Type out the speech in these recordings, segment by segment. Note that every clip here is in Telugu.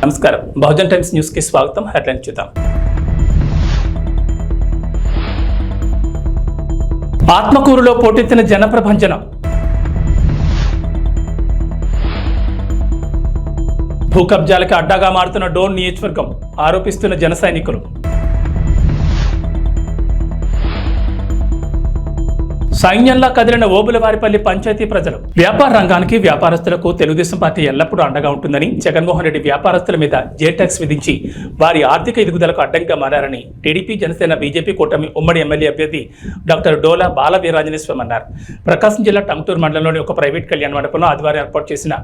నమస్కారం. బహుజన్ టైమ్స్ న్యూస్ కి స్వాగతం. హెడ్లైన్ చూద్దాం. ఆత్మకూరులో పోటెత్తిన జనప్రభంజనం. భూకబ్జాలకు అడ్డాగా మారుతున్న డోన్ నియోజకవర్గం ఆరోపిస్తున్న జన సైనికులు. సైన్యంలా కదిలిన ఓబులవారిపల్లి పంచాయతీ ప్రజలు. వ్యాపార రంగానికి వ్యాపారస్తులకు తెలుగుదేశం పార్టీ ఎల్లప్పుడూ అండగా ఉంటుందని, జగన్మోహన్ రెడ్డి వ్యాపారస్తుల మీద జేటాక్స్ విధించి వారి ఆర్థిక ఎదుగుదలకు అడ్డంగా మారారని టీడీపీ, జనసేన, బీజేపీ కూటమి ఉమ్మడి ఎమ్మెల్యే అభ్యర్థి డాక్టర్ డోలా బాల వీరాంజనేయ స్వామి అన్నారు. ప్రకాశం జిల్లా టంగుటూరు మండలంలోని ఒక ప్రైవేట్ కళ్యాణ మండపంలో ఆదివారం ఏర్పాటు చేసిన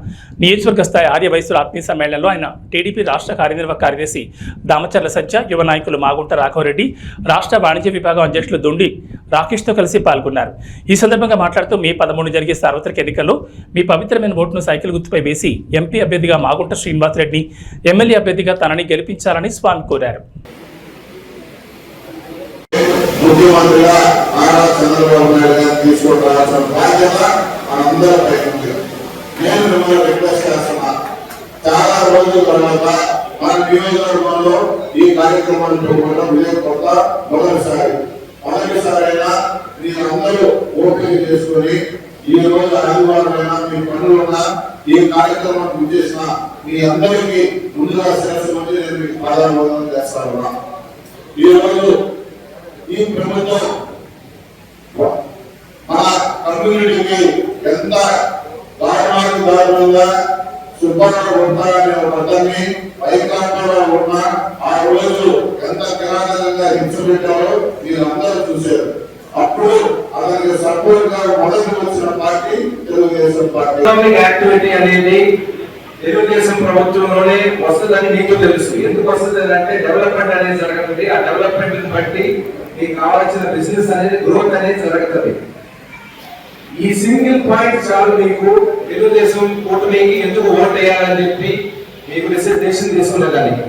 నియోజకవర్గ స్థాయి ఆర్య వయసుల ఆత్మీయ సమ్మేళనంలో ఆయన టీడీపీ రాష్ట్ర కార్యనిర్వాహక కార్యదర్శి దామచర్ల సత్య, యువ నాయకులు మాగుంట రాఘవరెడ్డి, రాష్ట్ర వాణిజ్య విభాగం అధ్యక్షులు దొండి రాకేష్తో కలిసి పాల్గొన్నారు. ఈ సందర్భంగా మాట్లాడుతూ మే 13 జరిగే సార్వత్రిక ఎన్నికల్లో మీ పవిత్రమైన ఓటును సైకిల్ గుర్తుపై వేసి ఎంపీ అభ్యర్థిగా మాగుంట శ్రీనివాసరెడ్డిని, ఎమ్మెల్యే అభ్యర్థిగా తనని గెలిపించాలని స్వామి కోరారు. చాలా రోజుల తర్వాత మన నియోజకవర్గంలో ఈ కార్యక్రమాన్ని మొదటిసారైనా మీరందరూ ఓపిక చేసుకొని ఈ రోజు ఆదివారం అయినా మీ పనులున్నా ఈ కార్యక్రమాన్ని చేసిన మీ అందరికీ ముందుగా శిరస్సు నుంచి నేను మీకు పాదాభివందనం చేస్తాను. ఈ రోజు ఈ ప్రభుత్వం మన కమ్యూనిటీకి ఎంత దారుణంగా సుబ్బారావు ఉంటారనే పదాన్ని వైకాంతంలో ఉన్న ఆ రోజు ఎంత కిరాతకంగా హింస పెట్టారో మీరందరూ చూశారు. అప్పుడు అతనికి సపోర్ట్ గా మొదటి వచ్చిన పార్టీ తెలుగుదేశం పార్టీ. యాక్టివిటీ అనేది తెలుగుదేశం ప్రభుత్వంలోనే వస్తుందని మీకు తెలుసు. ఎందుకు వస్తుంది అంటే డెవలప్మెంట్ అనేది జరుగుతుంది. ఆ డెవలప్మెంట్ బట్టి మీకు కావాల్సిన బిజినెస్ అనేది గ్రోత్ అనేది జరుగుతుంది. ఈ సింగిల్ పాయింట్ చాలు మీకు తెలుగుదేశం కూటమికి ఎందుకు ఓట్ వేయాలని చెప్పి మీకు డిసిషన్ తీసుకున్నదాన్ని.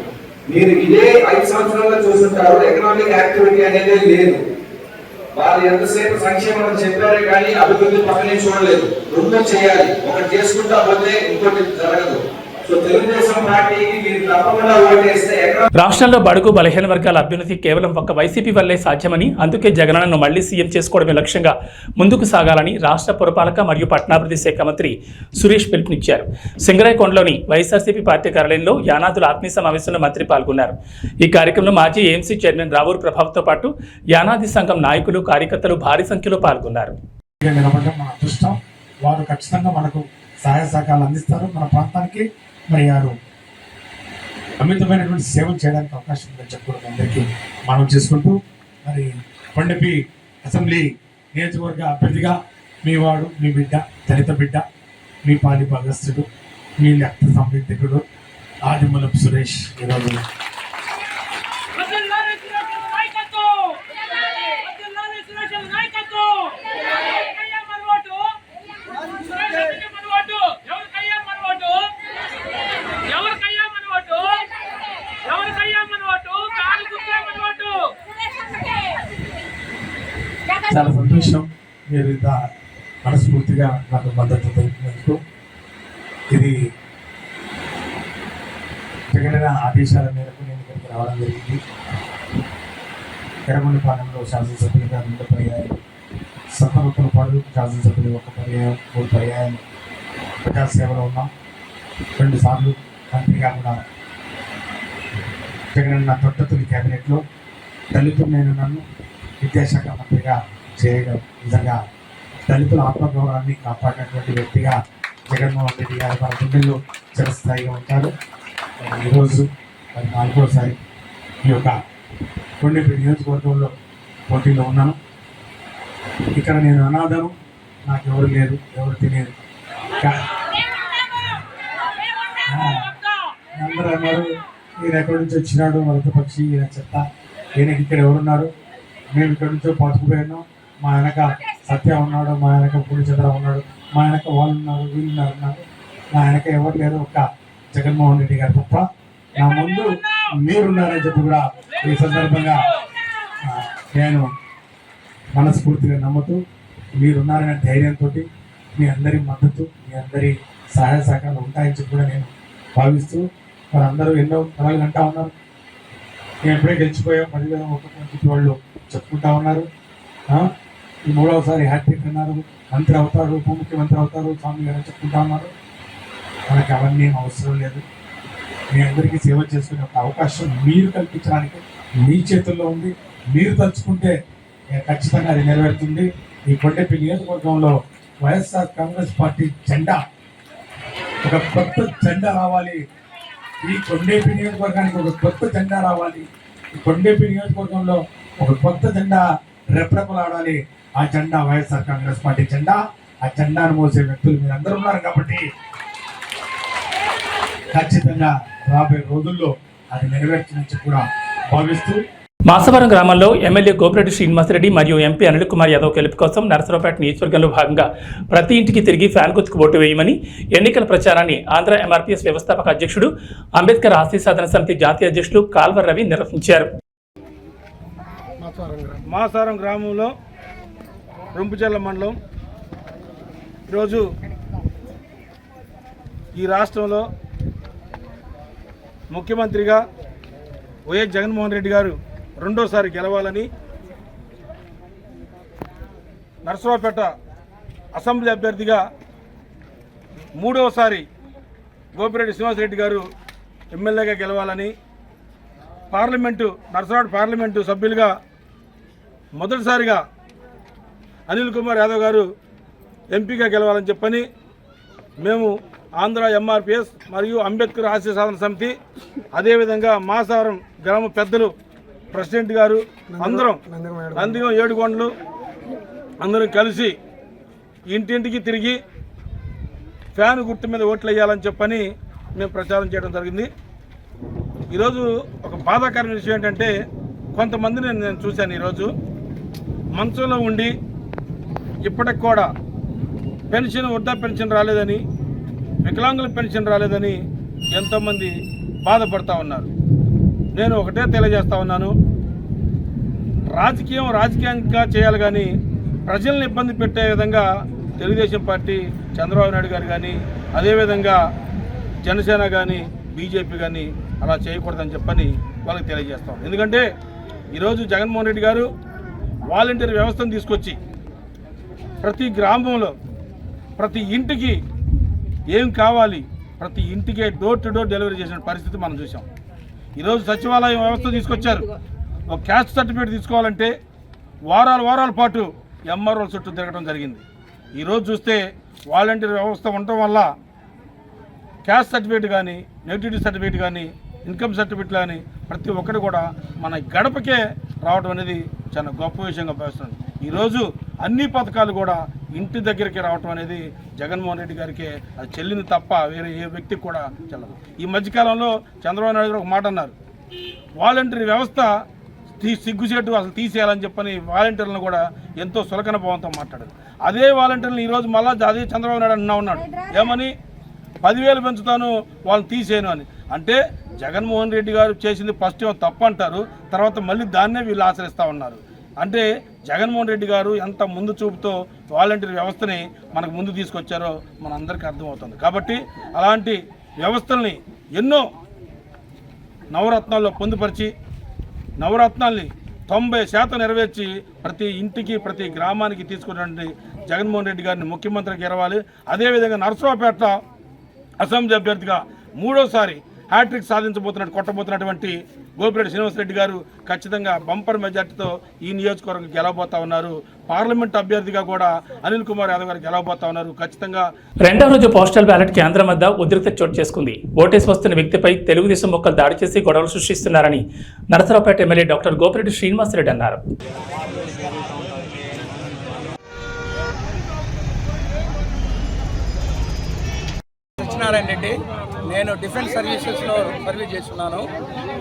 మీరు ఇదే 5 సంవత్సరాలుగా చూస్తుంటారు. ఎకనామిక్ యాక్టివిటీ అనేది లేదు. వాళ్ళు ఎంతసేపు సంక్షేమం చెప్పారే కానీ అభివృద్ధి పక్కనే చూడలేదు. రెండు చేయాలి, ఒకటి చేసుకుంటా పోతే ఇంకోటి జరగదు. రాష్ట్రంలో బడుగు బలహీన వర్గాల అభ్యున్నతి కేవలం ఒక్క వైసీపీ వల్లే సాధ్యమని, అందుకే జగనన్నను మళ్లీ సీఎం చేసుకోవడమే లక్ష్యంగా ముందుకు సాగాలని రాష్ట్ర పురపాలక మరియు పట్టణాభివృద్ధి శాఖ మంత్రి సురేష్ పిలుపునిచ్చారు. సింగరాయకొండలోని వైఎస్ఆర్సీపీ పార్టీ కార్యాలయంలో యానాదుల ఆత్మీయ సమావేశంలో మంత్రి పాల్గొన్నారు. ఈ కార్యక్రమంలో మాజీ ఏఎంసీ చైర్మన్ రావూరు ప్రభావ్తో పాటు యానాది సంఘం నాయకులు, కార్యకర్తలు భారీ సంఖ్యలో పాల్గొన్నారు. వారు ఖచ్చితంగా మనకు సహాయ సహకారాలు అందిస్తారు. మన ప్రాంతానికి మరి వారు అమితమైనటువంటి సేవలు చేయడానికి అవకాశం ఉందని చెప్పుకోవడం అందరికీ మనం చేసుకుంటూ, మరి కొండపి అసెంబ్లీ నియోజకవర్గ అభ్యర్థిగా మీ వాడు, మీ బిడ్డ, దళిత బిడ్డ, మీ పాలి భాగస్థుడు, మీ రక్త సంబంధికుడు ఆదిమూలపు సురేష్ ఈరోజు చాలా సంతోషం. మీరు ఇంత మనస్ఫూర్తిగా నాకు మద్దతు తెలిపినందుకు. ఇది జగనన్న ఆదేశాల మేరకు నేను ఇక్కడికి రావడం జరిగింది. ఎర్రగొండపాలెంలో శాసనసభ్యులుగా 2 పర్యాయం, సత్తనూతలపాడు శాసనసభ్యులు 1 పర్యాయం, 3 పర్యాయం ప్రజాసేవలో ఉన్నాం. 2 సార్లు మంత్రిగా కూడా జగనన్న తొట్టతులి క్యాబినెట్లో దళితులైన నన్ను విద్యాశాఖ మంత్రిగా చేయడం నిజంగా దళితుల ఆత్మగౌరవాన్ని కాపాడినటువంటి వ్యక్తిగా జగన్మోహన్ రెడ్డి గారు మన గుండెల్లో చిరస్థాయిగా ఉంటారు. ఈరోజు మరి 4వసారి ఈ యొక్క కొండపి నియోజకవర్గంలో పోటీలో ఉన్నాను. ఇక్కడ నేను అనాథను, నాకు ఎవరు లేరు, ఎవరు తెలియదు. అందరూ అన్నారు ఈయన ఎక్కడి నుంచి వచ్చినాడు, వలస పక్షి, ఈయన చెత్త, ఈయనకి ఇక్కడ ఎవరున్నారు, మేము ఇక్కడి నుంచో పట్టుకుపోయాను, మా వెనక సత్య ఉన్నాడు, మా వెనక పూర్ణచంద్ర ఉన్నాడు, మా వెనక వాళ్ళు ఉన్నారు, వీళ్ళు ఉన్నారు, నా వెనక ఎవరు లేరు, ఒక్క జగన్మోహన్ రెడ్డి గారు తప్ప, నా ముందు మీరున్నారని చెప్పి కూడా ఈ సందర్భంగా నేను మనస్ఫూర్తిగా నమ్ముతూ, మీరున్నారనే ధైర్యంతో మీ అందరి మద్దతు, మీ అందరి సహాయ సహకారాలు ఉంటాయని చెప్పి కూడా నేను భావిస్తూ అందరూ ఎన్నో కళలు అంటా ఉన్నారు. మేము ఎప్పుడే గెలిచిపోయాం 10,000 ఓట్లతో వాళ్ళు చెప్పుకుంటా ఉన్నారు. ఈ 3వసారి హ్యాట్రిక్ అన్నారు, మంత్రి అవుతారు, ఉప ముఖ్యమంత్రి అవుతారు, స్వామి గారు చెప్పుకుంటా ఉన్నారు. మనకి అవన్నీ అవసరం లేదు. మీ అందరికీ సేవ చేసుకునే ఒక అవకాశం మీరు కల్పించడానికి మీ చేతుల్లో ఉంది. మీరు తలుచుకుంటే ఖచ్చితంగా అది నెరవేరుతుంది. ఈ కొండపల్లి నియోజకవర్గంలో వైఎస్ఆర్ కాంగ్రెస్ పార్టీ జెండా, ఒక కొత్త జెండా రావాలి. ఈ కొండపల్లి నియోజకవర్గానికి ఒక కొత్త జెండా రావాలి. ఈ కొండపల్లి నియోజకవర్గంలో ఒక కొత్త జెండా రెపరెపలాడాలి. ఆ జెండా వైఎస్ఆర్ కాంగ్రెస్ పార్టీ జెండా. ఆ జెండాను మోసే వ్యక్తులు మీరు అందరూ ఉన్నారు కాబట్టి ఖచ్చితంగా రాబోయే రోజుల్లో అది నెరవేర్చని కూడా భావిస్తూ మాసవరం గ్రామంలో ఎమ్మెల్యే గోపిరెడ్డి శ్రీనివాసరెడ్డి మరియు ఎంపీ అనిల్ కుమార్ యాదవ్ గెలుపు కోసం నరసరావుపేట నియోజకవర్గంలో భాగంగా ప్రతి ఇంటికి తిరిగి ఫ్యాన్ గుర్తుకు ఓటు వేయమని ఎన్నికల ప్రచారాన్ని ఆంధ్ర ఎంఆర్పీఎస్ వ్యవస్థాపక అధ్యక్షుడు, అంబేద్కర్ ఆస్తి సాధన సమితి జాతీయ అధ్యక్షుడు కాల్వర్ రవి నిర్వహించారు. మాసారం గ్రామంలో రొంపుచెర్ల మండలం ఈరోజు ఈ రాష్ట్రంలో ముఖ్యమంత్రిగా వైఎస్ జగన్మోహన్ రెడ్డి గారు రెండోసారి గెలవాలని నరసరావుపేట అసెంబ్లీ అభ్యర్థిగా మూడవసారి గోపిరెడ్డి శ్రీనివాసరెడ్డి గారు ఎమ్మెల్యేగా గెలవాలని, నరసరావుపేట పార్లమెంటు సభ్యులుగా మొదటిసారిగా అనిల్ కుమార్ యాదవ్ గారు ఎంపీగా గెలవాలని చెప్పని మేము ఆంధ్ర ఎంఆర్పీఎస్ మరియు అంబేద్కర్ ఆస్తి సాధన సమితి, అదేవిధంగా మాసారం గ్రామ పెద్దలు, ప్రెసిడెంట్ గారు అందరం నందిగం 7 కొండలు అందరం కలిసి ఇంటింటికి తిరిగి ఫ్యాన్ గుర్తు మీద ఓట్లు వేయాలని చెప్పని మేము ప్రచారం చేయడం జరిగింది. ఈరోజు ఒక బాధాకరమైన విషయం ఏంటంటే, కొంతమందిని నేను చూశాను. ఈరోజు మంచంలో ఉండి ఇప్పటికి కూడా వృద్ధా పెన్షన్ రాలేదని, వికలాంగుల పెన్షన్ రాలేదని ఎంతోమంది బాధపడతా ఉన్నారు. నేను ఒకటే తెలియజేస్తా ఉన్నాను, రాజకీయంగా చేయాలి కానీ ప్రజల్ని ఇబ్బంది పెట్టే విధంగా తెలుగుదేశం పార్టీ, చంద్రబాబు నాయుడు గారు కానీ, అదేవిధంగా జనసేన కానీ, బీజేపీ కానీ అలా చేయకూడదని చెప్పని వాళ్ళకి తెలియజేస్తాం. ఎందుకంటే ఈరోజు జగన్మోహన్ రెడ్డి గారు వాలంటీర్ వ్యవస్థను తీసుకొచ్చి ప్రతి గ్రామంలో ప్రతి ఇంటికి ఏం కావాలి ప్రతి ఇంటికే డోర్ టు డోర్ డెలివరీ చేసిన పరిస్థితి మనం చూసాం. ఈరోజు సచివాలయం వ్యవస్థ తీసుకొచ్చారు. ఒక క్యాస్ట్ సర్టిఫికేట్ తీసుకోవాలంటే వారాల పాటు ఎంఆర్ఓల చుట్టూ తిరగడం జరిగింది. ఈరోజు చూస్తే వాలంటీర్ వ్యవస్థ ఉండటం వల్ల క్యాస్ట్ సర్టిఫికేట్ కానీ, నెగిటివిటీ సర్టిఫికేట్ కానీ, ఇన్కమ్ సర్టిఫికేట్ కానీ ప్రతి ఒక్కటి కూడా మన గడపకే రావడం అనేది చాలా గొప్ప విషయంగా భావిస్తున్నాను. ఈరోజు అన్ని పథకాలు కూడా ఇంటి దగ్గరికి రావటం అనేది జగన్మోహన్ రెడ్డి గారికి అది చెల్లింది తప్ప వేరే ఏ వ్యక్తికి కూడా చెల్లదు. ఈ మధ్యకాలంలో చంద్రబాబు నాయుడు గారు ఒక మాట అన్నారు, వాలంటీర్ వ్యవస్థ సిగ్గుచేటు అసలు తీసేయాలని చెప్పని వాలంటీర్లను కూడా ఎంతో సులకన భావంతో మాట్లాడారు. అదే వాలంటీర్లను ఈరోజు మళ్ళా అదే చంద్రబాబు నాయుడు ఉన్నాడు, ఏమని 10,000 పెంచుతాను వాళ్ళని తీసేయను అని. అంటే జగన్మోహన్ రెడ్డి గారు చేసింది ఫస్ట్ ఏమో తప్పు అంటారు, తర్వాత మళ్ళీ దాన్నే వీళ్ళు ఆచరిస్తూ ఉన్నారు. అంటే జగన్మోహన్ రెడ్డి గారు ఎంత ముందు చూపుతో వాలంటీర్ వ్యవస్థని మనకు ముందు తీసుకొచ్చారో మనందరికీ అర్థమవుతుంది. కాబట్టి అలాంటి వ్యవస్థల్ని ఎన్నో నవరత్నాల్లో పొందుపరిచి నవరత్నాల్ని 90% నెరవేర్చి ప్రతి ఇంటికి ప్రతి గ్రామానికి తీసుకున్నటువంటి జగన్మోహన్ రెడ్డి గారిని ముఖ్యమంత్రికి ఎరవాలి. అదేవిధంగా నరసరావుపేట అసెంబ్లీ అభ్యర్థిగా మూడోసారి హ్యాట్రిక్ కొట్టబోతున్నటువంటి గోపిరెడ్డి శ్రీనివాసరెడ్డి గారు ఖచ్చితంగా బంపర్ మెజార్టీతో ఈ నియోజకవర్గం గెలవబోతా ఉన్నారు. పార్లమెంట్ అభ్యర్థిగా కూడా అనిల్ కుమార్ యాదవ్ గారు గెలవబోతా ఉన్నారు. ఖచ్చితంగా రెండవ రోజు పోస్టల్ బ్యాలెట్ కేంద్రం వద్ద ఉద్రిక్తత చోటు చేసుకుంది. ఓటేసి వస్తున్న వ్యక్తిపై తెలుగుదేశం మొక్కలు దాడి చేసి గొడవలు సృష్టిస్తున్నారని నరసరావుపేట ఎమ్మెల్యే డాక్టర్ గోపిరెడ్డి శ్రీనివాసరెడ్డి అన్నారు. సత్యనారాయణ రెడ్డి, నేను డిఫెన్స్ సర్వీసెస్లో సర్వీస్ చేస్తున్నాను.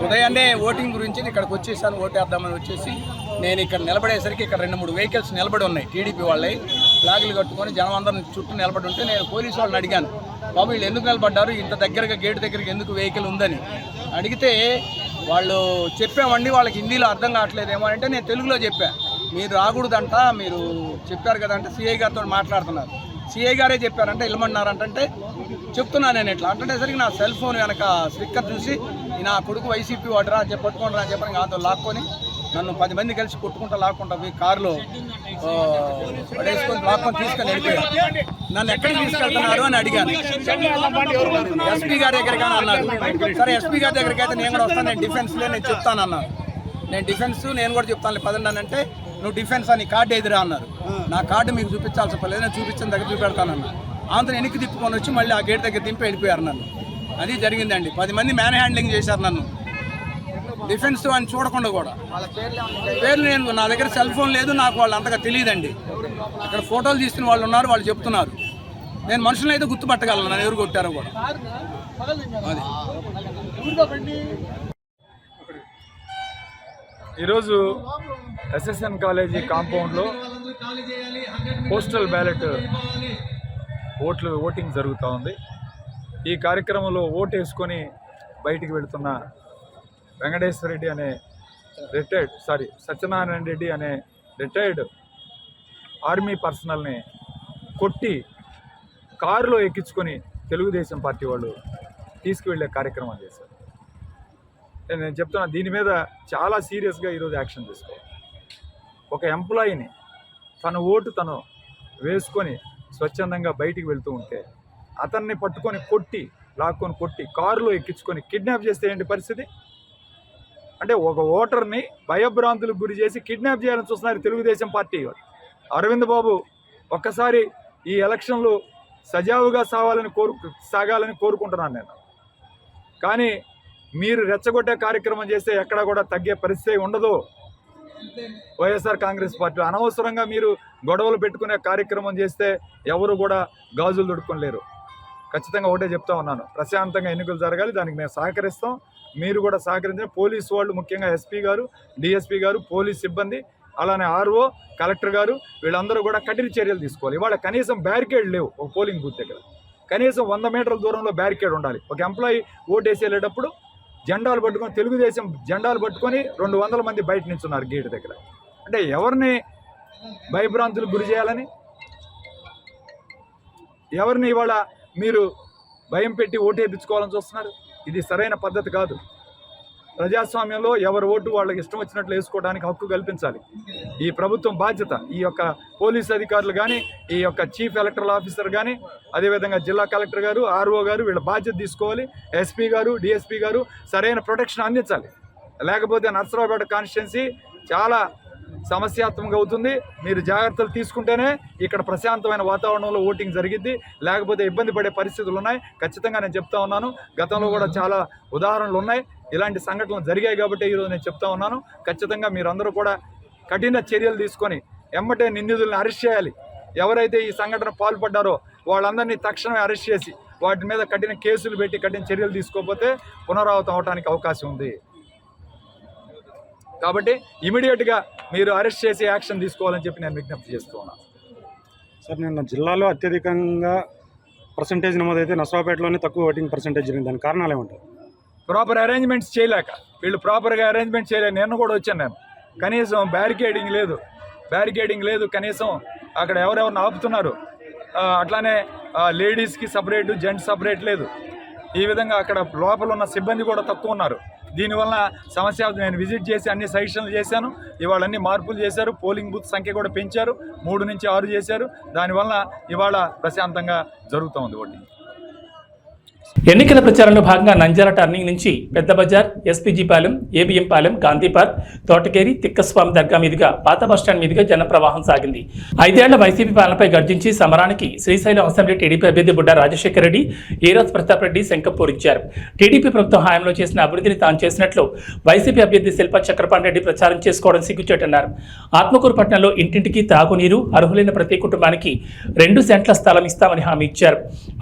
ఉదయాన్నే ఓటింగ్ గురించి ఇక్కడికి వచ్చేసాను, ఓటేద్దామని వచ్చేసి నేను ఇక్కడ నిలబడేసరికి ఇక్కడ 2-3 వెహికల్స్ నిలబడి ఉన్నాయి. టీడీపీ వాళ్ళవి ఫ్లాగులు కట్టుకొని జనం అందరం చుట్టూ నిలబడి ఉంటే నేను పోలీసు వాళ్ళని అడిగాను, బాబు వీళ్ళు ఎందుకు నిలబడ్డారు, ఇంత దగ్గరగా గేటు దగ్గరికి ఎందుకు వెహికల్ ఉందని అడిగితే వాళ్ళు చెప్పామండి, వాళ్ళకి హిందీలో అర్థం కావట్లేదేమో అంటే నేను తెలుగులో చెప్పాను, మీరు రాకూడదంట, మీరు చెప్పారు కదా అంటే సిఐ గారితో మాట్లాడుతున్నారు. సిఐ గారే చెప్పారంటే వెళ్ళమన్నారంటే చెప్తున్నాను నేను ఇట్లా అంటుండేసరికి నా సెల్ ఫోన్ వెనక స్టిక్కర్ చూసి నా కొడుకు వైసీపీ వాడరా అని చెప్పి పట్టుకుంటారా అని చెప్పని నాతో లాక్కొని నన్ను 10 మంది కలిసి కొట్టుకుంటా లాక్కుంటా పోయి కారులో పడేసుకొని లాక్కొని తీసుకొని వెళ్ళిపోయారు. నన్ను ఎక్కడికి తీసుకెళ్తున్నారు అని అడిగాను. ఎస్పీ గారి దగ్గరికి అని అన్నారు. సరే ఎస్పీ గారి దగ్గరికి అయితే నేను కూడా వస్తాను, నేను డిఫెన్స్లో నేను చెప్తానన్నాను. నేను డిఫెన్స్ నేను కూడా చెప్తాను పదండి అంటే, నువ్వు డిఫెన్స్ అని కార్డు ఎదురా అన్నారు. నా కార్డు మీకు చూపించాల్సిన పర్లేదు, నేను చూపించిన దగ్గర చూపెడతానన్నా. ఆంధ్ర వెనక్కి తిప్పుకొని వచ్చి మళ్ళీ ఆ గేట్ దగ్గర దింపి వెళ్ళిపోయారు నన్ను. అది జరిగిందండి. 10 మంది మ్యాన్ హ్యాండ్లింగ్ చేశారు నన్ను, డిఫెన్స్ అని చూడకుండా కూడా. పేర్లు నేను, నా దగ్గర సెల్ ఫోన్ లేదు, నాకు వాళ్ళు అంతగా తెలియదండి. అక్కడ ఫోటోలు తీస్తున్న వాళ్ళు ఉన్నారు, వాళ్ళు చెప్తున్నారు. నేను మనుషులను అయితే గుర్తుపట్టగలను నన్ను ఎవరు కొట్టారో కూడా. అది ఈరోజు ఎస్ఎస్ఎన్ కాలేజీ కాంపౌండ్లో పోస్టల్ బ్యాలెట్ ఓటింగ్ జరుగుతూ ఉంది. ఈ కార్యక్రమంలో ఓటు వేసుకొని బయటికి వెళుతున్న వెంకటేశ్వర రెడ్డి అనే సత్యనారాయణ రెడ్డి అనే రిటైర్డ్ ఆర్మీ పర్సనల్ని కొట్టి కారులో ఎక్కించుకొని తెలుగుదేశం పార్టీ వాళ్ళు తీసుకువెళ్ళే కార్యక్రమం చేశారు. నేను చెప్తున్నా, దీని మీద చాలా సీరియస్గా ఈరోజు యాక్షన్ తీసుకోవాలి. ఒక ఎంప్లాయీని తన ఓటు తను వేసుకొని స్వచ్ఛందంగా బయటికి వెళ్తూ ఉంటే అతన్ని పట్టుకొని లాక్కొని కొట్టి కారులో ఎక్కించుకొని కిడ్నాప్ చేస్తే ఏంటి పరిస్థితి? అంటే ఒక ఓటర్ని భయభ్రాంతులకు గురి చేసి కిడ్నాప్ చేయాలని చూస్తున్నారు తెలుగుదేశం పార్టీ. అరవింద్ బాబు ఒక్కసారి ఈ ఎలక్షన్లు సజావుగా సాగాలని కోరుకుంటున్నాను నేను. కానీ మీరు రెచ్చగొట్టే కార్యక్రమం చేస్తే ఎక్కడా కూడా తగ్గే పరిస్థితి ఉండదు. వైఎస్ఆర్ కాంగ్రెస్ పార్టీ అనవసరంగా మీరు గొడవలు పెట్టుకునే కార్యక్రమం చేస్తే ఎవరు కూడా గాజులు దొడుకోలేరు. ఖచ్చితంగా ఒకటే చెప్తా ఉన్నాను, ప్రశాంతంగా ఎన్నికలు జరగాలి, దానికి మేము సహకరిస్తాం. మీరు కూడా సహకరించిన పోలీసు వాళ్ళు, ముఖ్యంగా ఎస్పీ గారు, డిఎస్పీ గారు, పోలీస్ సిబ్బంది, అలానే ఆర్ఓ, కలెక్టర్ గారు, వీళ్ళందరూ కూడా కఠిన చర్యలు తీసుకోవాలి. ఇవాళ కనీసం బ్యారికేడ్ లేవు ఒక పోలింగ్ బూత్ దగ్గర. కనీసం 100 మీటర్ల దూరంలో బ్యారికేడ్ ఉండాలి. ఒక ఎంప్లాయీ ఓటేసి వెళ్ళేటప్పుడు జెండాలు పట్టుకొని, తెలుగుదేశం జెండాలు పట్టుకొని 200 మంది బయట నిల్చున్నారు గేట్ దగ్గర. అంటే ఎవరిని భయభ్రాంతులకు గురి చేయాలని, ఎవరిని ఇవాళ మీరు భయం పెట్టి ఓటు వేయించుకోవాలని చూస్తున్నారు? ఇది సరైన పద్ధతి కాదు. ప్రజాస్వామ్యంలో ఎవరి ఓటు వాళ్ళకి ఇష్టం వచ్చినట్లు వేసుకోవడానికి హక్కు కల్పించాలి. ఈ ప్రభుత్వం బాధ్యత. ఈ యొక్క పోలీస్ అధికారులు కానీ, ఈ యొక్క చీఫ్ ఎలక్టరల్ ఆఫీసర్ కానీ, అదేవిధంగా జిల్లా కలెక్టర్ గారు, ఆర్ఓ గారు వీళ్ళ బాధ్యత తీసుకోవాలి. ఎస్పీ గారు, డిఎస్పీ గారు సరైన ప్రొటెక్షన్ అందించాలి. లేకపోతే నర్సరావుపేట కాన్స్టిట్యున్సీ చాలా సమస్యాత్మకంగా అవుతుంది. మీరు జాగ్రత్తలు తీసుకుంటేనే ఇక్కడ ప్రశాంతమైన వాతావరణంలో ఓటింగ్ జరిగిద్ది, లేకపోతే ఇబ్బంది పడే పరిస్థితులు ఉన్నాయి. ఖచ్చితంగా నేను చెప్తా ఉన్నాను. గతంలో కూడా చాలా ఉదాహరణలు ఉన్నాయి, ఇలాంటి సంఘటనలు జరిగాయి కాబట్టి ఈరోజు నేను చెప్తా ఉన్నాను. ఖచ్చితంగా మీరందరూ కూడా కఠిన చర్యలు తీసుకొని ఎమ్మటే నిందితులను అరెస్ట్ చేయాలి. ఎవరైతే ఈ సంఘటన పాల్పడ్డారో వాళ్ళందరినీ తక్షణమే అరెస్ట్ చేసి వాటి మీద కఠిన కేసులు పెట్టి కఠిన చర్యలు తీసుకోకపోతే పునరావృతం అవడానికి అవకాశం ఉంది. కాబట్టి ఇమీడియట్గా మీరు అరెస్ట్ చేసి యాక్షన్ తీసుకోవాలని చెప్పి నేను విజ్ఞప్తి చేస్తూ ఉన్నాను. సార్, నిన్న జిల్లాలో అత్యధికంగా పర్సంటేజ్ నమోదైతే నర్సరావుపేటలోనే తక్కువ ఓటింగ్ పర్సంటేజ్ జరిగింది. దానికి కారణాలు ఏమంటారు? ప్రాపర్ అరేంజ్మెంట్స్ చేయలేక, వీళ్ళు ప్రాపర్గా అరేంజ్మెంట్ చేయలేక. నిన్న కూడా వచ్చాను నేను, కనీసం బ్యారికేడింగ్ లేదు. కనీసం అక్కడ ఎవరెవరిని ఆపుతున్నారు. అట్లానే లేడీస్కి సపరేట్, జెంట్స్ సపరేట్ లేదు. ఈ విధంగా అక్కడ లోపల ఉన్న సిబ్బంది కూడా తక్కువ ఉన్నారు. దీనివల్ల సమస్య. నేను విజిట్ చేసి అన్ని సజెషన్లు చేశాను. ఇవాళ అన్ని మార్పులు చేశారు. పోలింగ్ బూత్ సంఖ్య కూడా పెంచారు, 3 నుంచి 6 చేశారు. దానివల్ల ఇవాళ ప్రశాంతంగా జరుగుతోంది ఓటింగ్. ఎన్నికల ప్రచారంలో భాగంగా నంద్యాల టర్నింగ్ నుంచి పెద్ద బజార్, SPG Palem, ABM Palem, Gandhi park, Thotakeri, Tikkaswamy దర్గా మీదుగా పాత బస్టాండ్ మీదుగా జన ప్రవాహం సాగింది. 5 ఏళ్ల వైసీపీ పాలనపై గర్జించి సమరానికి శ్రీశైలం అసెంబ్లీ టీడీపీ అభ్యర్థి బుడ్డా రాజశేఖర రెడ్డి, ఏరాజ్ ప్రతాప్ రెడ్డి శంఖం పూరించారు. టీడీపీ ప్రభుత్వం హయాంలో చేసిన అభివృద్ధిని తాను చేసినట్లు వైసీపీ అభ్యర్థి శిల్పా చక్రపాణి రెడ్డి ప్రచారం చేసుకోవడం సిగ్గుచేటన్నారు. ఆత్మకూరు పట్టణంలో ఇంటింటికి తాగునీరు, అర్హులైన ప్రతి కుటుంబానికి 2 సెంట్ల స్థలం ఇస్తామని హామీ ఇచ్చారు.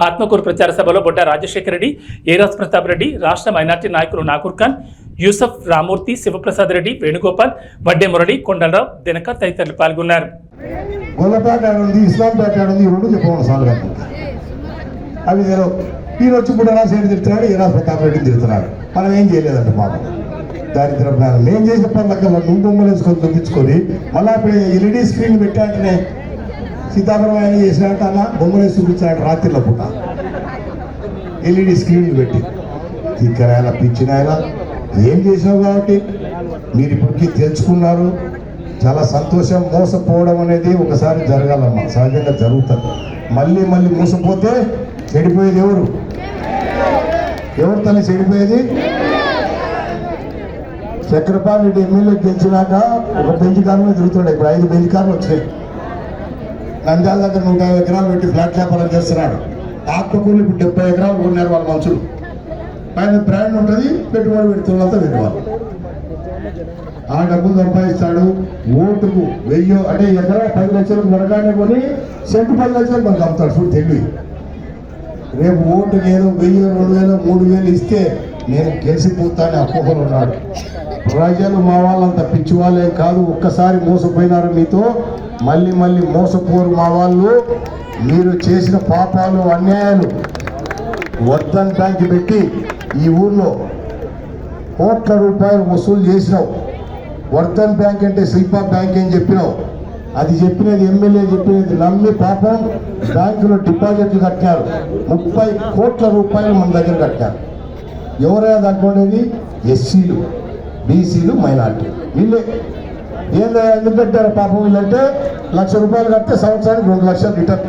ఆత్మకూరు ప్రచార సభలో బుడ్డా రాజశేఖర రెడ్డి, ఏరాజ్ ప్రతాప్ రెడ్డి, రాష్ట్ర మైనార్టీ నాయకులు నాగూర్ ఖాన్, యూసఫ్, రామూర్తి, శివప్రసాద్ రెడ్డి, వేణుగోపాల్, వడ్డే మురళి, కొండలరావు, దినకర్ తదితరులు పాల్గొన్నారు. అవి ఈయన వచ్చి కూడా రాజశేఖర్ తిడుతున్నాడు, ఏరాజ్ ప్రతాప్ రెడ్డిని తిడుతున్నాడు. మనం ఏం చేయలేదంట పాపం. దారిద్ర ప్రాణం ఏం చేసే పనులకి నువ్వు బొమ్మలు వేసుకొని తగ్గించుకొని మళ్ళీ ఇప్పుడు ఎల్ఈడి స్క్రీన్ పెట్టాకనే సీతాఫలం ఆయన చేసినట్టు అన్న బొమ్మలు వేసి చూపించాడు రాత్రిలో పూట. ఎల్ఈడి స్క్రీన్లు పెట్టి తిక్కరాయన పిచ్చినాయన ఏం చేసావు కాబట్టి మీరు ఇప్పటికీ తెలుసుకున్నారు. చాలా సంతోషం. మోసపోవడం అనేది ఒకసారి జరగాలమ్మా, సహజంగా జరుగుతుంది. మళ్ళీ మళ్ళీ మోసపోతే చెడిపోయేది ఎవరు? ఎవరు తన చెడిపోయేది? చక్రపాణి రెడ్డి ఎమ్మెల్యే గెలిచినాక ఒక బెంచ్ కారు మీద తిరుగుతాడు. ఇప్పుడు 5 బెంచ్ కార్లు వచ్చాయి. నంద్యాల దగ్గర 150 ఎకరాలు పెట్టి ఫ్లాట్ వ్యాపారం చేస్తున్నాడు. ఆత్మకూరులు ఇప్పుడు 70 ఎకరాలు కొన్నారు వాళ్ళ మనుషులు. ఆయన బ్రాండ్ ఉంటుంది, పెట్టుబడి పెడుతున్నంత విలువ. ఆ డబ్బులు సంపాదిస్తాడు. ఓటుకు 1000 అంటే ఎకరా 10 లక్షలకు కొనగానే కొని సెంటు 10 లక్షలకు మనకు అమ్ముతాడు. చూడు తెలివి. రేపు ఓటుకు ఏదో 1000, 2000, 3000 ఇస్తే నేను గెలిచిపోతాను అపోహలు ఉన్నాడు. ప్రజలు మా వాళ్ళంత పిచ్చి వాళ్ళే కాదు. ఒక్కసారి మోసపోయినారు మీతో, మళ్ళీ మళ్ళీ మోసపోరు మా వాళ్ళు. మీరు చేసిన పాపాలు అన్యాయాలు వర్ధన్ బ్యాంక్ పెట్టి ఈ ఊర్లో కోట్ల రూపాయలు వసూలు చేసినావు. వర్ధన్ బ్యాంక్ అంటే శిల్పా బ్యాంక్ అని చెప్పినావు. అది చెప్పినది ఎమ్మెల్యే చెప్పినది నమ్మి పాపం బ్యాంకులో డిపాజిట్లు కట్టారు. 30 కోట్ల రూపాయలు మన దగ్గర కట్టారు. ఎవరైనా దాంట్లోనేది ఎస్సీలు, బీసీలు, మైనార్టీ వీళ్ళే. ఏందా ఎందుకు కట్టారు పాపం వీళ్ళంటే 1,00,000 రూపాయలు కడితే సంవత్సరానికి 2 లక్షలు రిటర్న్.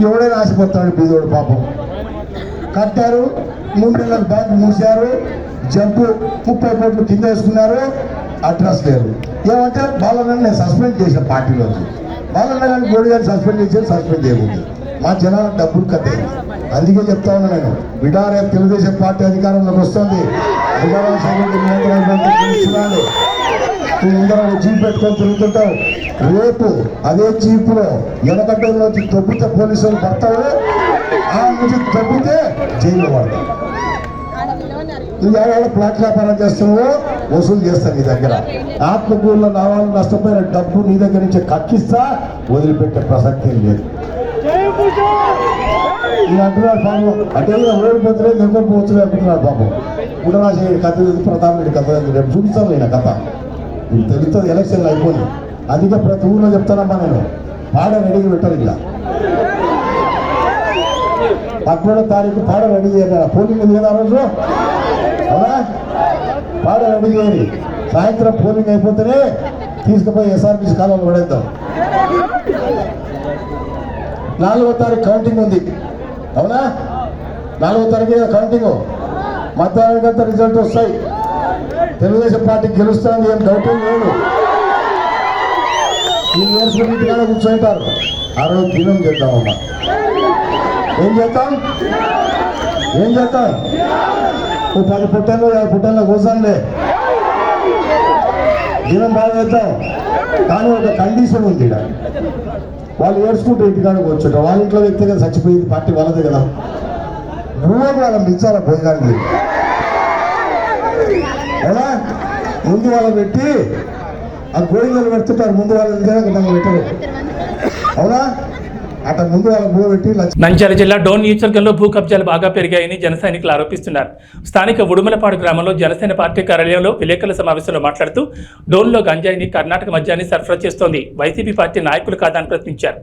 ఎవడైనా ఆశపడతాడు బీదోడు పాపం. కట్టారు, 3 నెలలకు బ్యాంకు మూసారు. జంపు 30 కోట్లు కింద వేసుకున్నారు. అడ్రస్ లేరు. ఏమంటే బాలన్న నేను సస్పెండ్ చేసిన పార్టీలోకి. బాలన్న కానీ గోడి గారిని సస్పెండ్ చేసేది సస్పెండ్ చేయకూడదు. మా జనాల డబ్బులు కట్టే. అందుకే చెప్తా ఉన్నా నేను, విడారే తెలుగుదేశం పార్టీ అధికారంలోకి వస్తుంది. ముందర జీప్ పెట్టుకొని తిరుగుతుంటావు. రేపు అదే జీపులో ఎనగడ్డలోకి దొబ్బితే పోలీసులు పడతావు. ఆ నుంచి దొబ్బితే జైలు పడతావు. నువ్వు ఎవరైనా ప్లాట్ వ్యాపారం చేస్తున్నావో వసూలు చేస్తాను నీ దగ్గర. ఆత్మకూరులో నా వాళ్ళు నష్టపోయిన డబ్బు నీ దగ్గర నుంచి కక్కిస్తా, వదిలిపెట్టే ప్రసక్తి లేదు. నేను అంటున్నాడు పాపం, అంటే ఓడిపోతులే నిలబడిపోవచ్చులే అంటున్నాడు పాపం. గుణరాజు కథ ప్రతాప్ రెడ్డి కథ రేపు చూపిస్తాను నేను కథ. నీకు తెలుస్తుంది, ఎలక్షన్లు అయిపోయింది. అందుకే ప్రతి ఊళ్ళో చెప్తానమ్మా నేను, పాడ రెడీగా పెట్టారు. ఇలా 11వ తారీఖు పాడ రెడీ చేయాలి. పోలింగ్ ఉంది కదా ఆ రోజు, అవునా? పాడ రెడీ చేయాలి. సాయంత్రం పోలింగ్ అయిపోతేనే తీసుకుపోయి ఎస్ఆర్బీసీ కాలంలో పడేద్దాం. 4వ తారీఖు కౌంటింగ్ ఉంది, అవునా? 4వ తారీఖు కౌంటింగ్. మధ్యాహ్నం రిజల్ట్ వస్తాయి. తెలుగుదేశం పార్టీ గెలుస్తుంది, ఏం డౌట్ లేదు. ఈ ఇయర్స్ ఇంటికాడ కూర్చుంటారు. ఆ రోజు దినం చేద్దామమ్మా. ఏం చేద్దాం? ఓ 10 పుట్టల్లో 5 పుట్టల్లో కూర్చోండి. దినం బాగా చేద్దాం. కానీ ఒక కండిషన్ ఉంది. వాళ్ళు ఏడ్చుకుంటూ ఇంటికాడ కూర్చుంటారు. వాళ్ళ ఇంట్లో వ్యక్తిగా చచ్చిపోయింది, పార్టీ వాళ్ళదే కదా. నువ్వే వాళ్ళని పిలిచారా భోజనానికి? అవునా? ముందు వాళ్ళని పెట్టి ఆ గోడలు పెడుతుంటారు. ముందు వాళ్ళని మనం పెట్టరు, అవునా? అట్లా ముందు వాళ్ళ భూ పెట్టి. నంద్యాల జిల్లా డోన్ నియోజకవర్గంలో భూ కబ్జాలు బాగా పెరిగాయని జన సైనికులు ఆరోపిస్తున్నారు. స్థానిక ఉడుమలపాడు గ్రామంలో జనసేన పార్టీ కార్యాలయంలో విలేకరుల సమావేశంలో మాట్లాడుతూ డోన్లో గంజాయిని కర్ణాటక మద్యాన్ని సరఫరా చేస్తోంది వైసీపీ పార్టీ నాయకులు కాదని ప్రశ్నించారు.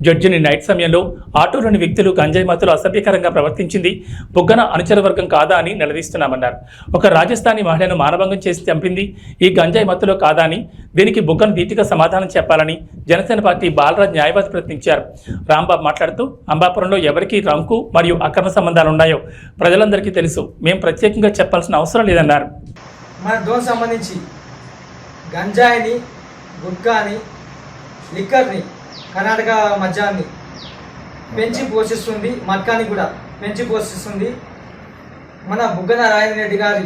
జడ్జిని నైట్ సమయంలో ఆటోలోని వ్యక్తులు గంజాయి మత్తులో అసభ్యకరంగా ప్రవర్తించింది బుగ్గన అనుచర వర్గం కాదా అని నిలదీస్తున్నామన్నారు. ఒక రాజస్థానీ మహిళను మానభంగం చేసి చంపింది ఈ గంజాయి మత్తులో కాదా అని, దీనికి బుగ్గన ధీటుగా సమాధానం చెప్పాలని జనసేన పార్టీ బాలరాజ్ న్యాయవాది ప్రశ్నించారు. రాంబాబు మాట్లాడుతూ అంబాపురంలో ఎవరికి రంకు మరియు అక్రమ సంబంధాలు ఉన్నాయో ప్రజలందరికీ తెలుసు, మేము ప్రత్యేకంగా చెప్పాల్సిన అవసరం లేదన్నారు. మన డోన్ సంబంధించి గంజాయిని, గుట్కాని, లిక్కర్ని, కర్ణాటక మద్యాన్ని పెంచి పోషిస్తుంది, మట్కాని కూడా పెంచి పోషిస్తుంది మన బుగ్గన రాజేంద్ర రెడ్డి గారి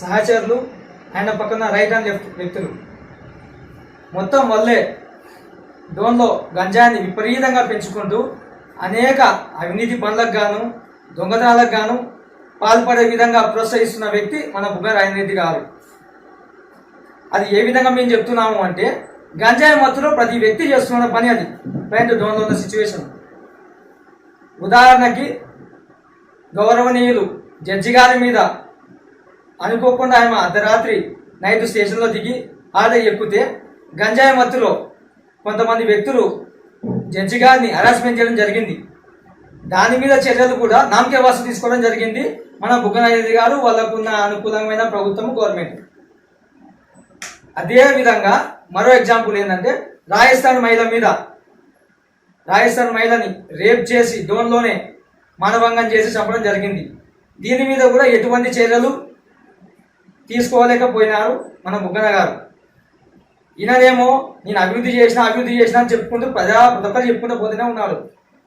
సహచరులు, ఆయన పక్కన రైట్ హ్యాండ్ లెఫ్ట్ వ్యక్తులు. మొత్తం వల్లే డోన్లో గంజాయిని విపరీతంగా పెంచుకుంటూ అనేక అవినీతి పనులకు గాను, దొంగతనాలకు గాను పాల్పడే విధంగా ప్రోత్సహిస్తున్న వ్యక్తి మన బుగ్గన రాజేంద్ర రెడ్డి గారు. అది ఏ విధంగా మేము చెప్తున్నాము అంటే, గంజాయి మత్తులో ప్రతి వ్యక్తి చేస్తున్న పని అది ప్రజెంట్ డోన్లో ఉన్న సిచ్యువేషన్. ఉదాహరణకి గౌరవనీయులు జడ్జి గారి మీద అనుకోకుండా ఆయన అర్ధరాత్రి నైట్ స్టేషన్లో దిగి ఆటో ఎక్కితే గంజాయి మత్తులో కొంతమంది వ్యక్తులు జడ్జి గారిని హరాస్మెంట్ చేయడం జరిగింది. దాని మీద చర్యలు కూడా నామకే వాసు తీసుకోవడం జరిగింది మన బుగ్గనారెడ్డి గారు, వాళ్ళకున్న అనుకూలమైన ప్రభుత్వం, గవర్నమెంట్. అదే విధంగా మరో ఎగ్జాంపుల్ ఏంటంటే రాజస్థాన్ మహిళని రేప్ చేసి డోన్లోనే మానభంగం చేసి చంపడం జరిగింది. దీని మీద కూడా ఎటువంటి చర్యలు తీసుకోలేకపోయినారు మన బుగ్గన గారు. ఈయననేమో నేను అభివృద్ధి చేసిన అని చెప్పుకుంటూ ప్రతి ఒక్కరు చెప్పుకుంటూ పోతూనే ఉన్నాడు.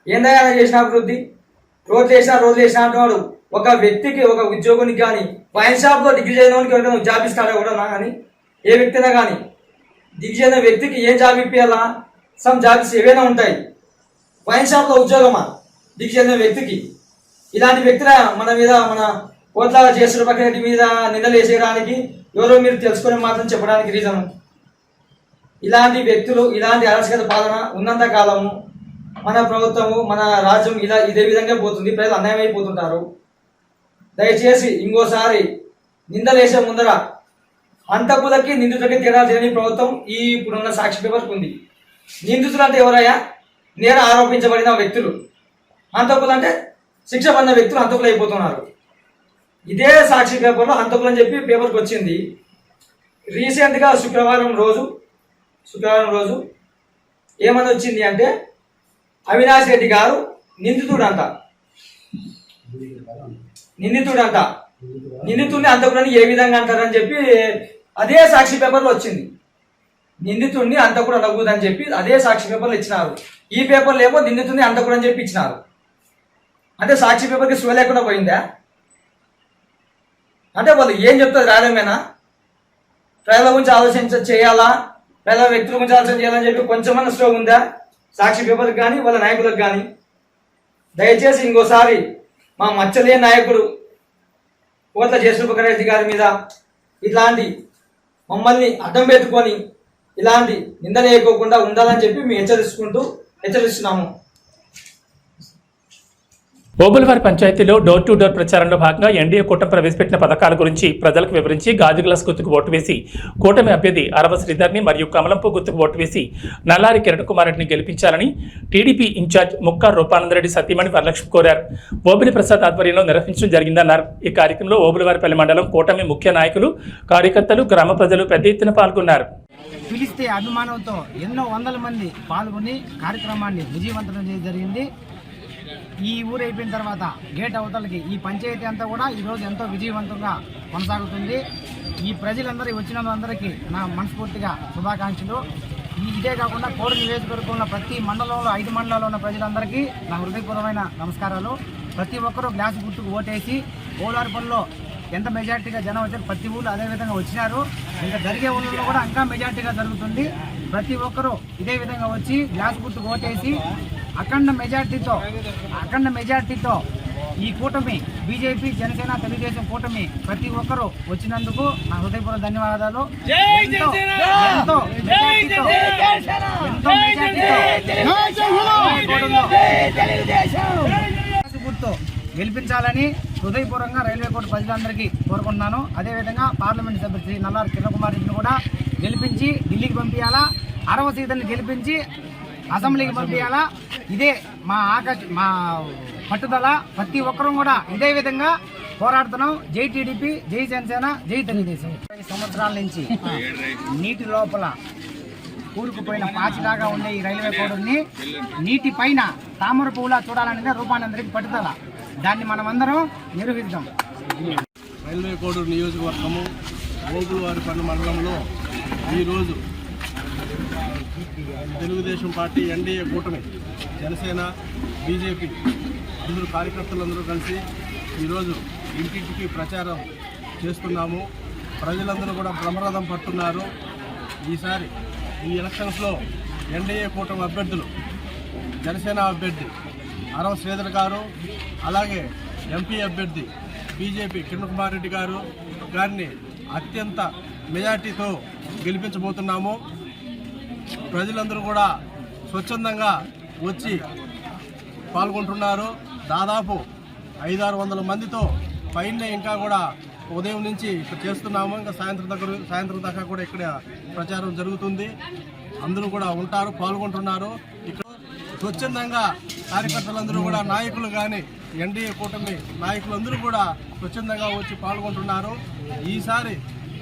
ఏందయ్యా చేసిన అభివృద్ధి? రోడ్లు వేసినా అంటున్నాడు. ఒక వ్యక్తికి, ఒక ఉద్యోగునికి కానీ, వైన్ షాప్లో డిగ్రీ చేయడానికి ఎవరికైనా జాబ్ ఇస్తాడా కూడా కానీ, ఏ వ్యక్తి అయినా కానీ డిగ్రీ చేసిన వ్యక్తికి ఏం జాబ్ ఇప్పించాలా? సమ్ జాబ్స్ ఏవైనా ఉంటాయి. వైన్ షాప్లో ఉద్యోగమా డిగ్రీ చేసిన వ్యక్తికి? ఇలాంటి వ్యక్తుల మన కోట్ల జేసూరు పక్కన మీద నిందలు వేసేయడానికి ఎవరో మీరు తెలుసుకునే మాత్రం చెప్పడానికి రీజన్. ఇలాంటి వ్యక్తులు, ఇలాంటి అరాచకత పాలన ఉన్నంత కాలము మన ప్రభుత్వము, మన రాజ్యం ఇదే విధంగా పోతుంది. ప్రజలు అన్యాయం అయిపోతుంటారు. దయచేసి ఇంకోసారి నిందలు వేసే ముందర హంతకులకి నిందితులకి తేడా తెలియని ప్రభుత్వం ఈ ఇప్పుడున్న సాక్షి పేపర్కి ఉంది. నిందితులు అంటే ఎవరయ్యా? నేరం ఆరోపించబడిన వ్యక్తులు. హంతకులు అంటే శిక్ష పొందిన వ్యక్తులు హంతకులు అయిపోతున్నారు. ఇదే సాక్షి పేపర్లో హంతకులు అని చెప్పి పేపర్కి వచ్చింది. రీసెంట్గా శుక్రవారం రోజు ఏమని వచ్చింది అంటే అవినాష్ రెడ్డి గారు నిందితుడంట. నిందితుడిని హంతకులని ఏ విధంగా అంటారని చెప్పి అదే సాక్షి పేపర్లో వచ్చింది. నిందితుడిని హంతకుడు అనకూడదని చెప్పి అదే సాక్షి పేపర్లో ఇచ్చినారు. ఈ పేపర్లో ఏమో నిందితుడిని హంతకుడు అని చెప్పి ఇచ్చినారు. అంటే సాక్షి పేపర్కి స్లో లేకుండా పోయిందా? అంటే వాళ్ళు ఏం చెప్తారు? రాయడమేనా? ప్రజల గురించి చేయాలా, ప్రజల వ్యక్తుల గురించి ఆలోచన చేయాలని చెప్పి కొంచెమన్నా స్లో ఉందా సాక్షి పేపర్కి కానీ వాళ్ళ నాయకులకు కానీ? దయచేసి ఇంకోసారి మా మచ్చలే నాయకుడు కోట్ల జయసూర్యప్రకాష్ గారి మీద ఇట్లాంటి మమ్మల్ని అడ్డం పెట్టుకొని ఇలాంటి నిందలు వేయకోకుండా ఉండాలని చెప్పి మేము హెచ్చరిస్తున్నాము. ఓబులవారి పంచాయతీలో డోర్ టు డోర్ ప్రచారంలో భాగంగా ఎన్డీఏ కూటమి ప్రవేశపెట్టిన పథకాల గురించి ప్రజలకు వివరించి గాజు గ్లాస్ గుర్తుకు ఓటు వేసి కూటమి అభ్యర్థి అరవ శ్రీధర్ని మరియు కమలంపు గుర్తుకు ఓటు వేసి నల్లారి కిరణ్ కుమార్ రెడ్డిని గెలిపించాలని టీడీపీ ఇన్ఛార్జ్ ముక్కార్ రూపానందరెడ్డి సతీమణి వరలక్ష్మి కోరారు. ఓబులి ప్రసాద్ ఆధ్వర్యంలో నిర్వహించడం జరిగిందన్నారు. ఈ కార్యక్రమంలో ఓబులవారిపల్లి మండలం కూటమి ముఖ్య నాయకులు, కార్యకర్తలు, గ్రామ ప్రజలు పెద్ద ఎత్తున పాల్గొన్నారు. పిలిస్తే అభిమానంతో ఎన్నో వందల మంది పాల్గొని కార్యక్రమాన్ని విజయవంతం చేయడం జరిగింది. ఈ ఊరు అయిపోయిన తర్వాత గేట్ అవతలకి ఈ పంచాయతీ అంతా కూడా ఈరోజు ఎంతో విజయవంతంగా కొనసాగుతుంది. ఈ ప్రజలందరూ వచ్చిన అందరికీ నా మనస్ఫూర్తిగా శుభాకాంక్షలు. ఇదే కాకుండా కోడి నియోజకవర్గంలో ప్రతి మండలంలో 5 మండలాల్లో ఉన్న ప్రజలందరికీ నా హృదయపూర్వమైన నమస్కారాలు. ప్రతి ఒక్కరూ గ్లాస్ గుర్తుకు ఓటేసి ఓలార్పల్లో ఎంత మెజార్టీగా జనం వచ్చారు, ప్రతి ఊళ్ళో అదేవిధంగా వచ్చినారు. ఇంకా జరిగే ఊళ్ళో కూడా ఇంకా మెజార్టీగా జరుగుతుంది. ప్రతి ఒక్కరూ ఇదే విధంగా వచ్చి గ్లాస్ గుర్తుకు ఓటేసి అఖండ మెజార్టీతో ఈ కూటమి బీజేపీ, జనసేన, తెలుగుదేశం కూటమి ప్రతి ఒక్కరూ వచ్చినందుకు నా హృదయపూర్వక ధన్యవాదాలు. ఎంతో గుర్తు గెలిపించాలని హృదయపూర్వకంగా రైల్వే కోర్టు ప్రజలందరికీ కోరుకుంటున్నాను. అదేవిధంగా పార్లమెంట్ సభ్యులు శ్రీ నల్లారి కిరణ్ కుమార్ రెడ్డిని కూడా గెలిపించి ఢిల్లీకి పంపించాలా, అరవ సీట్ని గెలిపించి అసెంబ్లీకి పంపించాలా. ఇదే మా పట్టుదల. ప్రతి ఒక్కరూ కూడా ఇదే విధంగా పోరాడుతున్నాం. జై టీడీపీ, జై జనసేన, జై తెలుగుదేశం. 5 సంవత్సరాల నుంచి నీటి లోపల కూరుకుపోయిన పాచిలాగా ఉండే ఈ రైల్వే కోడుని నీటి పైన తామర పువ్వులా చూడాలనేది రూపానందరికి పట్టుదల. దాన్ని మనమందరం నిర్వహిద్దాం. రైల్వే కోడూరు నియోజకవర్గము ఓబులవారిపల్లి మండలంలో ఈరోజు తెలుగుదేశం పార్టీ, ఎన్డీఏ కూటమి, జనసేన, బీజేపీ అందరూ కార్యకర్తలందరూ కలిసి ఈరోజు ఇంటింటికి ప్రచారం చేస్తున్నాము. ప్రజలందరూ కూడా బ్రహ్మరథం పడుతున్నారు. ఈసారి ఈ ఎలక్షన్స్లో ఎన్డీఏ కూటమి అభ్యర్థులు, జనసేన అభ్యర్థి అరవ శ్రీధర్ గారు, అలాగే ఎంపీ అభ్యర్థి బీజేపీ కిరణ్ కుమార్ రెడ్డి గారిని అత్యంత మెజార్టీతో గెలిపించబోతున్నాము. ప్రజలందరూ కూడా స్వచ్ఛందంగా వచ్చి పాల్గొంటున్నారు. దాదాపు 500-600 మందితో పైన ఇంకా కూడా ఉదయం నుంచి ఇక్కడ చేస్తున్నాము. ఇంకా సాయంత్రం దాకా కూడా ఇక్కడ ప్రచారం జరుగుతుంది. అందరూ కూడా ఉంటారు, పాల్గొంటున్నారు. ఇక్కడ స్వచ్ఛందంగా కార్యకర్తలందరూ కూడా నాయకులు కానీ ఎన్డీఏ కూటమి నాయకులందరూ కూడా స్వచ్ఛందంగా వచ్చి పాల్గొంటున్నారు. ఈసారి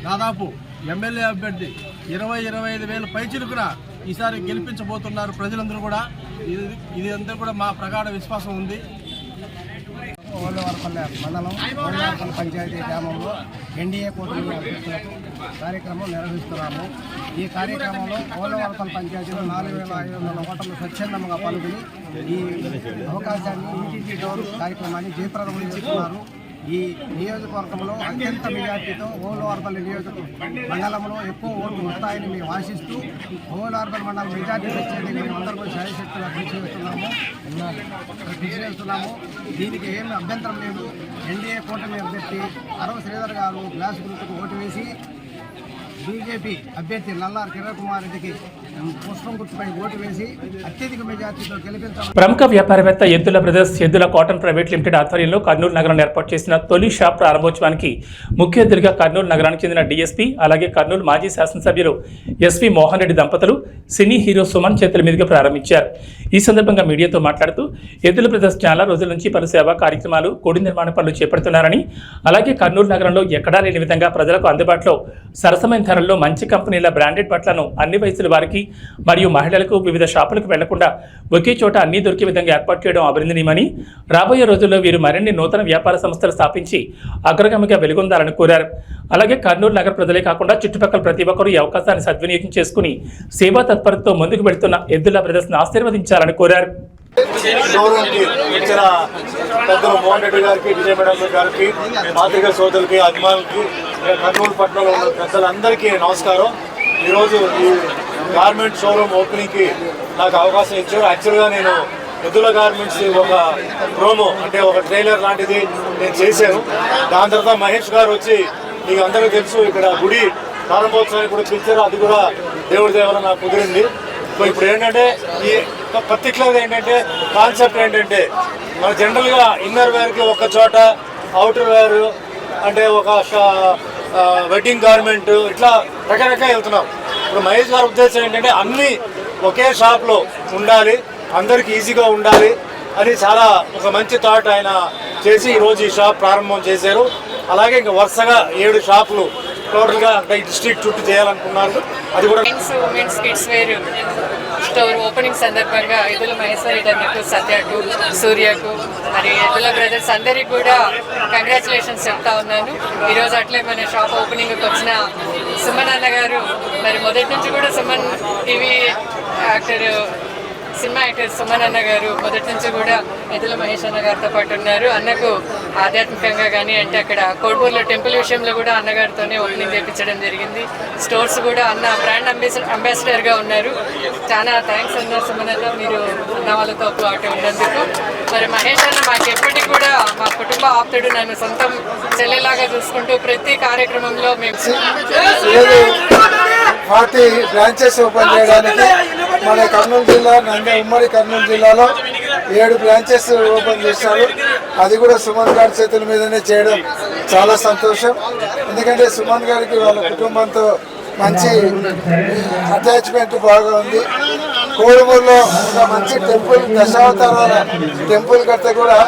దాదాపు ఎమ్మెల్యే అభ్యర్థి 20-25 వేల పైచిలుకున ఈసారి గెలిపించబోతున్నారు ప్రజలందరూ కూడా. ఇది అంతా కూడా మా ప్రగాఢ విశ్వాసం ఉంది. ఓళ్ళవారిపల్లె మండలం ఓళ్ళవారిపల్లె పంచాయతీ గ్రామంలో ఎన్డీఏ కూటమి అభ్యర్థులకు కార్యక్రమం నిర్వహిస్తున్నాము. ఈ కార్యక్రమంలో ఓళ్ళవారిపల్లె పంచాయతీలో 4,500 ఓటర్లు స్వచ్ఛందంగా పాల్గొని ఈ అవకాశాన్ని ఇంటింటి డోర్ కార్యక్రమాన్ని జయప్రదం చేసుకున్నారు. ఈ నియోజకవర్గంలో అత్యంత మెజార్టీతో ఓళ్ళవారిపల్లె మండలంలో ఎక్కువ ఓట్లు వస్తాయని మేము ఆశిస్తూ ఓళ్ళవారిపల్లె మండలం మెజార్టీ వచ్చేది మేమందరూ కూడా శాయశక్తిగా కృషి చేస్తున్నాము. దీనికి ఏమి అభ్యంతరం లేదు. ఎన్డీఏ కూటమి అభ్యర్థి అరవ శ్రీధర్ గారు గ్లాస్ గుర్తుకు ఓటు వేసి బీజేపీ అభ్యర్థి నల్లారి కిరణ్ కుమార్ రెడ్డికి పుష్పం గుర్తుపై ఓటు వేసి అత్యధిక మెజార్టీతో గెలిపించారు. ప్రముఖ వ్యాపారవేత్త ఎద్దుల బ్రదర్స్ ఎద్దుల కాటన్ ప్రైవేట్ లిమిటెడ్ ఆధ్వర్యంలో కర్నూలు నగరంలో ఏర్పాటు చేసిన తొలి షాప్ ప్రారంభోత్సవానికి ముఖ్య అతిథిగా కర్నూలు నగరానికి చెందిన డీఎస్పీ అలాగే కర్నూలు మాజీ శాసనసభ్యులు ఎస్వి మోహన్ రెడ్డి దంపతులు సినీ హీరో సుమన్ చేతుల మీదుగా ప్రారంభించారు. ఈ సందర్భంగా మీడియాతో మాట్లాడుతూ ఎద్దుల బ్రదర్స్ చాలా రోజుల నుంచి పలు సేవా కార్యక్రమాలు కోడి నిర్మాణ పనులు చేపడుతున్నారని అలాగే కర్నూలు నగరంలో ఎక్కడా లేని విధంగా ప్రజలకు అందుబాటులో సరసమైన ధరల్లో మంచి కంపెనీల బ్రాండెడ్ బట్టలను అన్ని వయసుల వారికి మరియు మహిళలకు వివిధ షాపులకు వెళ్లకుండా ఒకే చోట అన్ని దొరికే విధంగా ఏర్పాటు చేయడం అభినందనీయమని రాబోయే రోజుల్లో వీరు మరిన్ని నూతన వ్యాపార సంస్థలు స్థాపించి అగ్రగామిగా వెలుగొందాలని కోరారు. అలాగే కర్నూలు నగర ప్రజలే కాకుండా చుట్టుపక్కల ప్రతి ఒక్కరూ ఈ అవకాశాన్ని సద్వినియోగం చేసుకుని సేవా తత్పరతతో ముందుకు వెళుతున్న ఎద్దుల బ్రదర్స్ ఆశీర్వదించాలని కోరారు. ఇచ్చిన పెద్దలు మోహన్ రెడ్డి గారికి, విజయ మేడం గారికి, పాత్రికా సోదరులకి, అభిమానులకి, కర్నూలు పట్టణంలో ఉన్న పెద్దలందరికీ నమస్కారం. ఈరోజు ఈ గార్మెంట్ షోరూమ్ ఓపెనింగ్కి నాకు అవకాశం ఇచ్చారు. యాక్చువల్గా నేను ఎద్దుల గార్మెంట్స్ ఒక ప్రోమో అంటే ఒక ట్రైలర్ లాంటిది నేను చేశాను. దాని తర్వాత మహేష్ గారు వచ్చి మీకు అందరికీ తెలుసు ఇక్కడ గుడి ప్రారంభోత్సవానికి కూడా పిలిచారు. అది కూడా దేవుడి దేవర నాకు కుదిరింది. ఇప్పుడు ఏంటంటే ఈ పర్టికులర్గా ఏంటంటే కాన్సెప్ట్ ఏంటంటే మన జనరల్గా ఇన్నర్ వేర్కి ఒక చోట, అవుటర్ వేర్ అంటే ఒక వెడ్డింగ్ గార్మెంట్ ఇట్లా రకరకాల వెళ్తున్నాం. ఇప్పుడు మహేష్ గారి ఉద్దేశం ఏంటంటే అన్నీ ఒకే షాప్లో ఉండాలి, అందరికీ ఈజీగా ఉండాలి అని చాలా ఒక మంచి థాట్ ఆయన చేసి ఈరోజు ఈ షాప్ ప్రారంభం చేశారు. అలాగే ఇంకా వరుసగా 7 షాపులు టోటల్గా ఈ డిస్ట్రిక్ట్ చుట్టూ చేయాలనుకున్నారు. అది కూడా women's kids wear store opening సందర్భంగా ఎద్దుల మహేశ్వర రెడ్డి అన్నకు, సత్యకు, సూర్యకు, మరి ఎద్దుల బ్రదర్స్ అందరికీ కూడా కంగ్రాచులేషన్స్ చెప్తా ఉన్నాను. ఈరోజు అట్లే మన షాప్ ఓపెనింగ్కి వచ్చిన సుమన్ అన్న గారు మరి మొదటి నుంచి కూడా Suman TV cinema actor Suman అన్న గారు మొదటి నుంచి కూడా ఎద్దుల మహేష్ అన్న గారితో పాటు ఉన్నారు. అన్నకు ఆధ్యాత్మికంగా కానీ అంటే అక్కడ కోడ్మూరులో టెంపుల్ విషయంలో కూడా అన్నగారితోనే ఓపెనింగ్ చేయించడం జరిగింది. స్టోర్స్ కూడా అన్న బ్రాండ్ అంబాసిడర్గా ఉన్నారు. చాలా థ్యాంక్స్ అన్నారు సుమన్ అన్న, మీరు ఉన్న వాళ్ళతో పాటు ఉన్నందుకు. మరి మహేష్ అన్న మాకు ఎప్పటికీ కూడా మా కుటుంబ ఆప్తుడు, నన్ను సొంతం చెల్లెలాగా చూసుకుంటూ ప్రతి కార్యక్రమంలో మేము 40 బ్రాంచెస్ ఓపెన్ చేయడానికి మన కర్నూలు జిల్లా ఉమ్మడి కర్నూలు జిల్లాలో 7 బ్రాంచెస్ ఓపెన్ చేశారు. అది కూడా సుమన్ గారి చేతుల మీదనే చేయడం చాలా సంతోషం. ఎందుకంటే సుమన్ గారికి వాళ్ళ కుటుంబంతో మంచి అటాచ్మెంట్ బాగా ఉంది. కోడుమూరులో ఒక మంచి టెంపుల్, దశావతారాల టెంపుల్ కడితే కూడా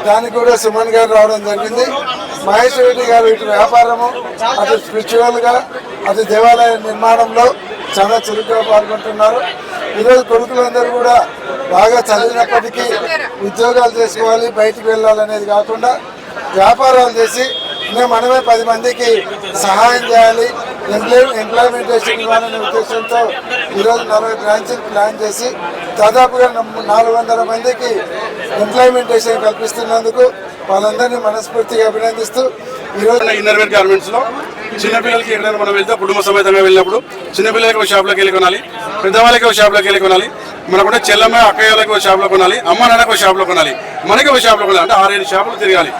దానికి కూడా సుమన్ గారు రావడం జరిగింది. మహేష్ రెడ్డి గారు ఇటు వ్యాపారము, అటు స్పిరిచువల్గా, అటు దేవాలయ నిర్మాణంలో చాలా చురుగ్గా పాల్గొంటున్నారు. ఈరోజు కొడుకులందరూ కూడా బాగా చదివినప్పటికీ ఉద్యోగాలు చేసుకోవాలి, బయటికి వెళ్ళాలనేది కాకుండా వ్యాపారాలు చేసి ఇంకా మనమే 10 మందికి సహాయం చేయాలి, ఎంప్లాయ్మెంటేషన్ ఇవ్వాలనే ఉద్దేశంతో ఈరోజు 40 బ్రాంచ్లు ప్లాన్ చేసి దాదాపుగా 400 మందికి ఎంప్లాయ్మెంటేషన్ కల్పిస్తున్నందుకు వాళ్ళందరినీ మనస్ఫూర్తిగా అభినందిస్తూ ఈరోజు ఇన్నర్వేర్ గార్మెంట్స్లో చిన్నపిల్లలకి ఎక్కడైనా మనం వెళ్తే కుటుంబ సమేతంగా వెళ్ళినప్పుడు చిన్నపిల్లలకి ఒక షాప్లోకి వెళ్ళి కొనాలి, పెద్దవాళ్ళకి ఒక షాప్లోకి వెళ్ళి కొనాలి, మనకుంటే చెల్లమ్మ అక్కయ్యలకి ఒక షాప్లో కొనాలి, అమ్మ నాన్నకి ఒక షాప్లో కొనాలి, మనకి ఒక షాప్లో కొనాలి, అంటే 6-7 షాపులు తిరగాలి.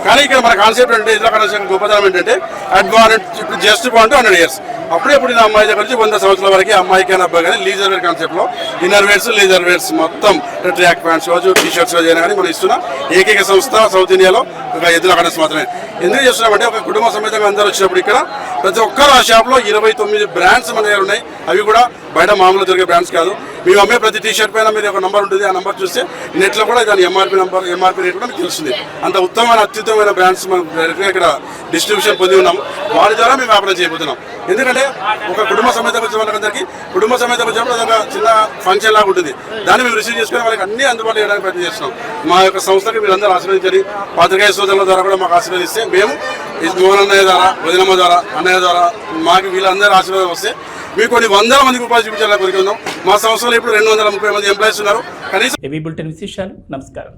కానీ ఇక్కడ మన కాన్సెప్ట్ అంటే ఇతర కనెక్షన్ గొప్పతనం ఏంటంటే అడ్వాన్స్ ఇప్పుడు జస్ట్ 100 years అప్పుడప్పుడు ఇది అమ్మాయి దగ్గర నుంచి 100 సంవత్సరాల వరకు అమ్మాయికి అని అబ్బాయి కానీ లీజర్ వేర్ కాన్సెప్ట్లో ఇన్నర్ వేర్స్, లేజర్ వేర్స్ మొత్తం ట్రాక్ ప్యాంట్స్ రోజు టీ-షర్ట్స్ రోజు అయినా కానీ మనం ఇస్తున్న ఏకైక సంస్థ సౌత్ ఇండియాలో ఒక ఎద్దుల కనెక్స్ మాత్రమే. ఎందుకు చేస్తున్నామంటే ఒక కుటుంబ సమేతంగా అందరూ వచ్చినప్పుడు ఇక్కడ ప్రతి ఒక్కరు ఆ షాప్లో 29 బ్రాండ్స్ మన దగ్గర ఉన్నాయి. అవి కూడా బయట మామూలు దొరికే బ్రాండ్స్ కాదు. మేము అమ్మే ప్రతి టీ షర్ట్ పైన మీరు ఒక నంబర్ ఉంటుంది. ఆ నంబర్ చూస్తే నెట్లో కూడా దాని ఎంఆర్పి రేట్ కూడా మీకు తెలుస్తుంది. అంత ఉత్తమమైన అత్యుత్తమైన బ్రాండ్స్ మనం ఇక్కడ డిస్ట్రిబ్యూషన్ పొంది ఉన్నాం. వారి ద్వారా మేము వ్యాపారం చేయబోతున్నాం. ఎందుకంటే ఒక కుటుంబ సమేతంగా వచ్చే వాళ్ళందరికీ కుటుంబ సమేతంగా వచ్చినప్పుడు అదొక చిన్న ఫంక్షన్ లాగా ఉంటుంది. దాన్ని మేము రిసీవ్ చేసుకుని వాళ్ళకి అన్ని అందుబాటులో చేయడానికి ప్రయత్నం చేస్తున్నాం. మా యొక్క సంస్థకి మీరందరూ ఆశీర్వదించండి. పాత్రికేయ సోదరుల ద్వారా కూడా మాకు ఆశీర్వదిస్తే మేము మోహన్ అన్నయ్య ద్వారా, వదినమ్మ ద్వారా, అన్నయ్య ద్వారా మాకు వీళ్ళందరూ ఆశీర్వాదం వస్తే మీకు కొన్ని వందల మందికి ఉపాధి చూపించాలని కోరుకుందాం. మా సంస్థలో ఇప్పుడు 230 మంది ఎంప్లాయీస్ ఉన్నారు. కనీసం ఏవీ బులెటిన్ విశేషాలు. నమస్కారం.